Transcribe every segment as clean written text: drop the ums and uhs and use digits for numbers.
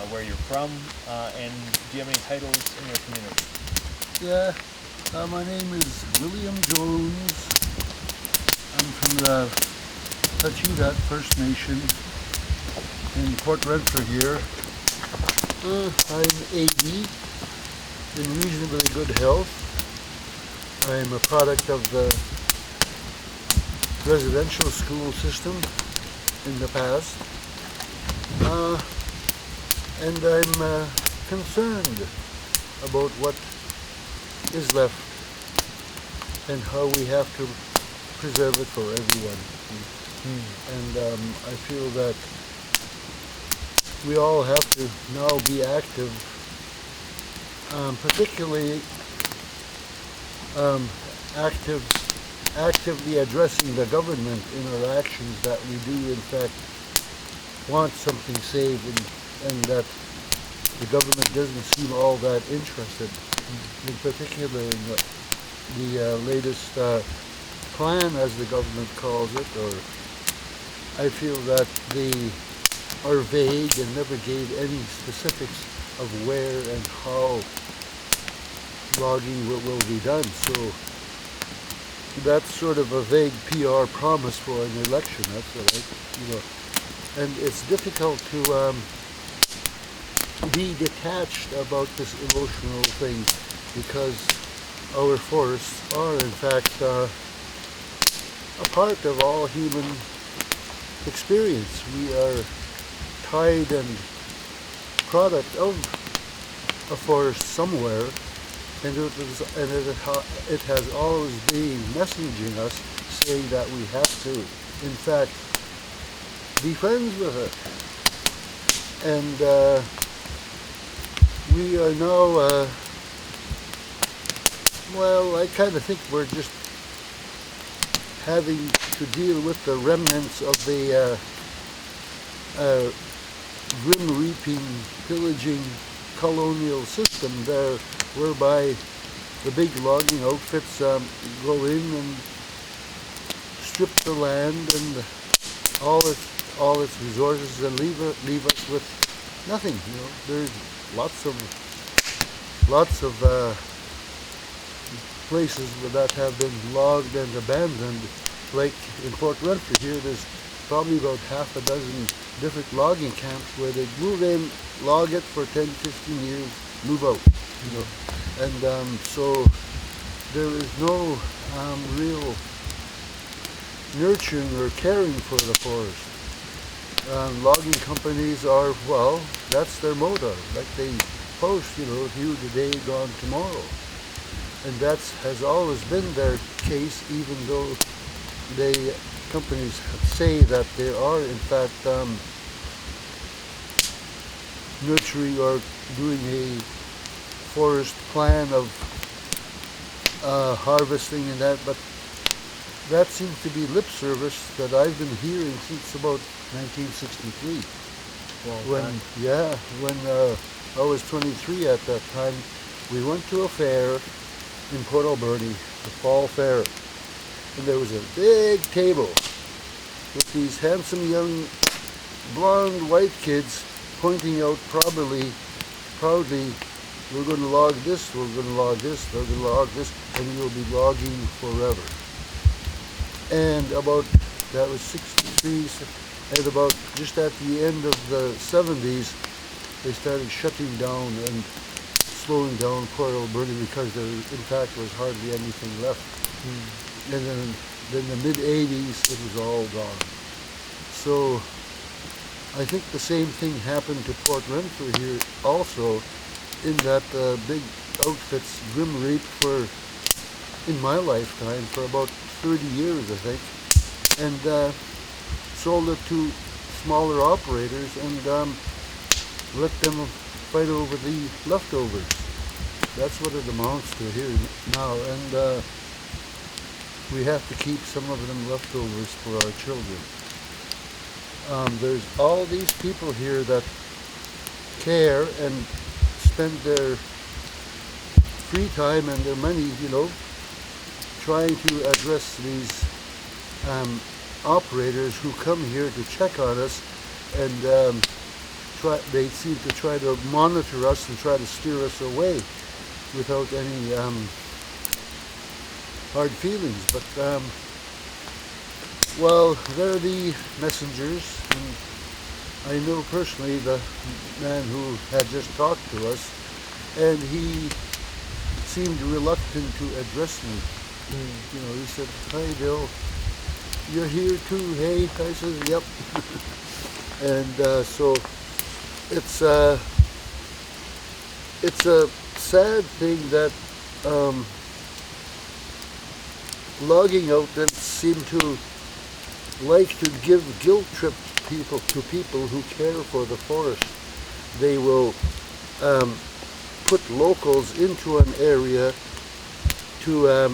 where you're from, and do you have any titles in your community? Yeah, my name is William Jones. I'm from the Pacheedaht First Nation in Port Renfrew here. I'm 80, in reasonably good health. I'm a product of the residential school system in the past. And I'm concerned about what is left and how we have to preserve it for everyone. And I feel that we all have to now be active, particularly actively addressing the government in our actions, that we do in fact want something saved, and that the government doesn't seem all that interested, in particular in the latest plan, as the government calls it, or I feel that they are vague and never gave any specifics of where and how logging will be done. So that's sort of a vague PR promise for an election. That's what and it's difficult to be detached about this emotional thing, because our forests are in fact a part of all human experience. We are tied and product of a forest somewhere, and it has always been messaging us, saying that we have to, in fact, be friends with it. And we are now, well, I kind of think we're just having to deal with the remnants of the grim reaping, pillaging colonial system there, whereby the big logging outfits go in and strip the land and all its resources and leave us with nothing. There's lots of places that have been logged and abandoned. Like in Port Renfrew here, there's probably about half a dozen different logging camps where they move in, log it for 10, 15 years, move out. And so there is no real nurturing or caring for the forest. Logging companies are, well, that's their motto. Like they post, here today, gone tomorrow. And that has always been their case, even though companies say that they are in fact nurturing or doing a forest plan of harvesting and that, but that seems to be lip service that I've been hearing since about 1963. When I was 23 at that time, we went to a fair in Port Alberni, the fall fair, and there was a big table with these handsome young blonde white kids pointing out proudly, we're going to log this, we're going to log this, we're going to log this, and we'll be logging forever. And that was 63, and about just at the end of the 70s, they started shutting down and slowing down Port Alberni because there, in fact, was hardly anything left. And then in the mid-80s, it was all gone. So I think the same thing happened to Port Renfrew here also, in that big outfits grim reaped in my lifetime, for about 30 years, I think, and sold it to smaller operators and let them fight over the leftovers. That's what it amounts to here now, and we have to keep some of them leftovers for our children. There's all these people here that care and spend their free time and their money, trying to address these operators who come here to check on us and they seem to try to monitor us and try to steer us away without any hard feelings. But well, they're the messengers, and I know personally the man who had just talked to us, and he seemed reluctant to address me. You know, he said, "Hi, Bill, you're here too, hey?" I said, "Yep." And so it's a sad thing that logging outfits seem to like to give guilt trip to people who care for the forest. They will put locals into an area to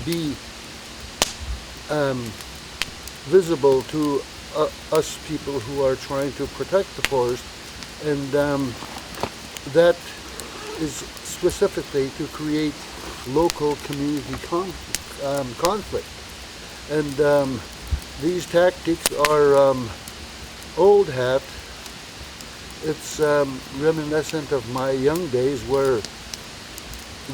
be visible to us people who are trying to protect the forest, and that is specifically to create local community conflict. And these tactics are old hat. It's reminiscent of my young days, where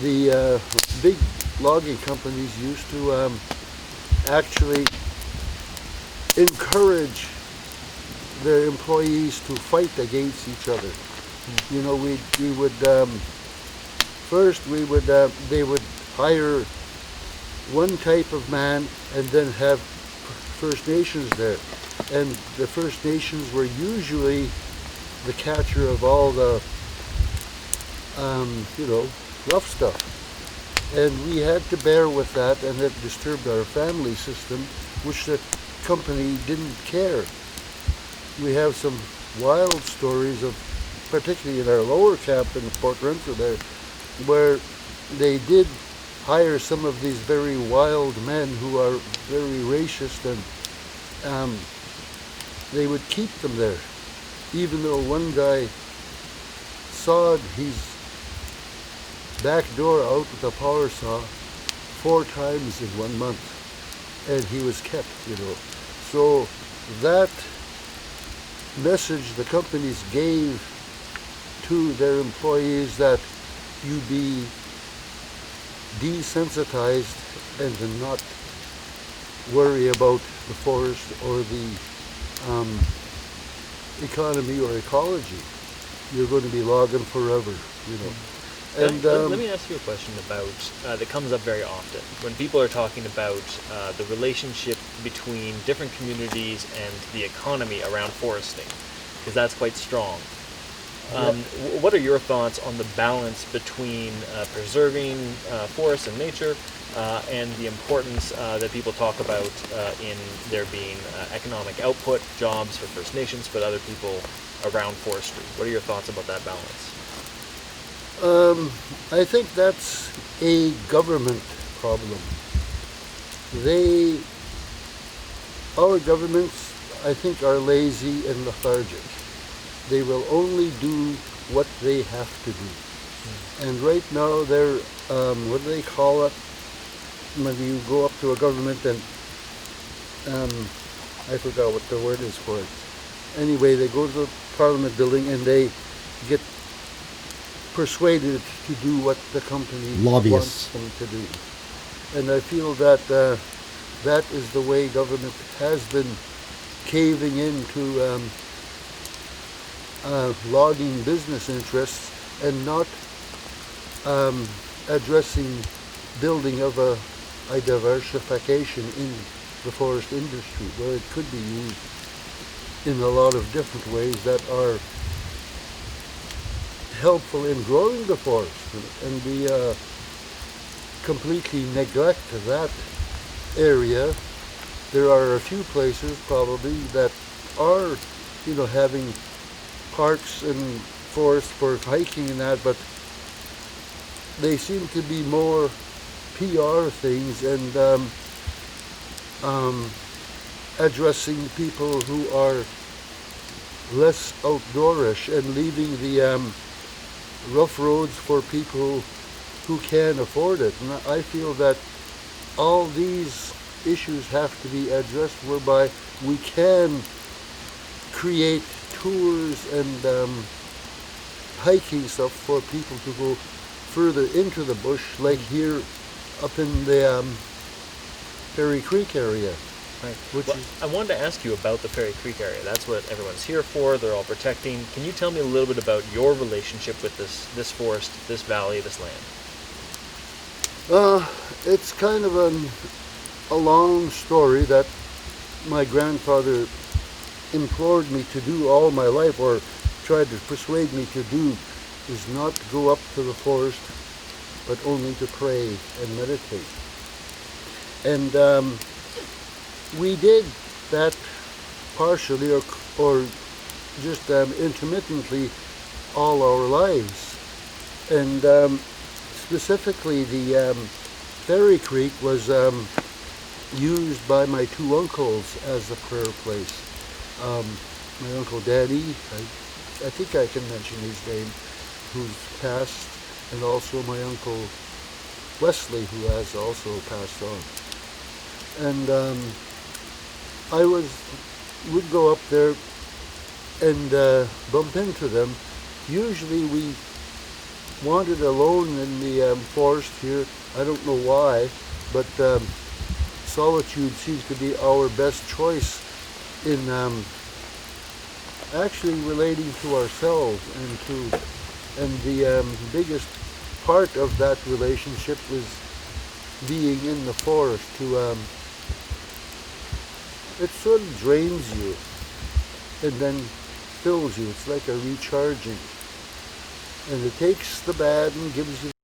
the big logging companies used to actually encourage their employees to fight against each other. You know, we would first they would hire one type of man and then have First Nations there, and the First Nations were usually the catcher of all the rough stuff, and we had to bear with that, and it disturbed our family system, which the company didn't care. We have some wild stories of, particularly in our lower camp in Port Renfrew there, where they did hire some of these very wild men who are very racist, and they would keep them there, even though one guy sawed his back door out with a power saw 4 times in 1 month, and he was kept, you know. So that message the companies gave to their employees, that you be desensitized and to not worry about the forest or the economy or ecology. You're going to be logging forever, you know. And let me ask you a question about that comes up very often when people are talking about the relationship between different communities and the economy around foresting, because that's quite strong. What are your thoughts on the balance between preserving forests and nature and the importance that people talk about in there being economic output, jobs for First Nations, but other people around forestry? What are your thoughts about that balance? I think that's a government problem. Our governments, I think, are lazy and lethargic. They will only do what they have to do. And right now they're, what do they call it? When you go up to a government and, I forgot what the word is for it. Anyway, they go to the Parliament building and they get persuaded to do what the company wants them to do. And I feel that that is the way government has been caving into logging business interests and not addressing building of a diversification in the forest industry, where it could be used in a lot of different ways that are helpful in growing the forest, and we completely neglect that area. There are a few places probably that are, you know, having parks and forests for hiking and that, but they seem to be more PR things and addressing people who are less outdoorish and leaving the rough roads for people who can afford it. And I feel that all these issues have to be addressed, whereby we can create tours and hiking stuff for people to go further into the bush, like here up in the Fairy Creek area. Right. Which Well, is, I wanted to ask you about the Fairy Creek area. That's what everyone's here for. They're all protecting. Can you tell me a little bit about your relationship with this forest, this valley, this land? it's kind of a long story that my grandfather implored me to do all my life, or tried to persuade me to do, is not to go up to the forest, but only to pray and meditate. And we did that partially, or just intermittently, all our lives. And specifically, the Fairy Creek was used by my two uncles as a prayer place. My Uncle Danny, I think I can mention his name, who's passed, and also my Uncle Wesley, who has also passed on. And I would go up there and bump into them. Usually we wandered alone in the forest here. I don't know why, but solitude seems to be our best choice in actually relating to ourselves, and the biggest part of that relationship is being in the forest. It sort of drains you and then fills you. It's like a recharging, and it takes the bad and gives you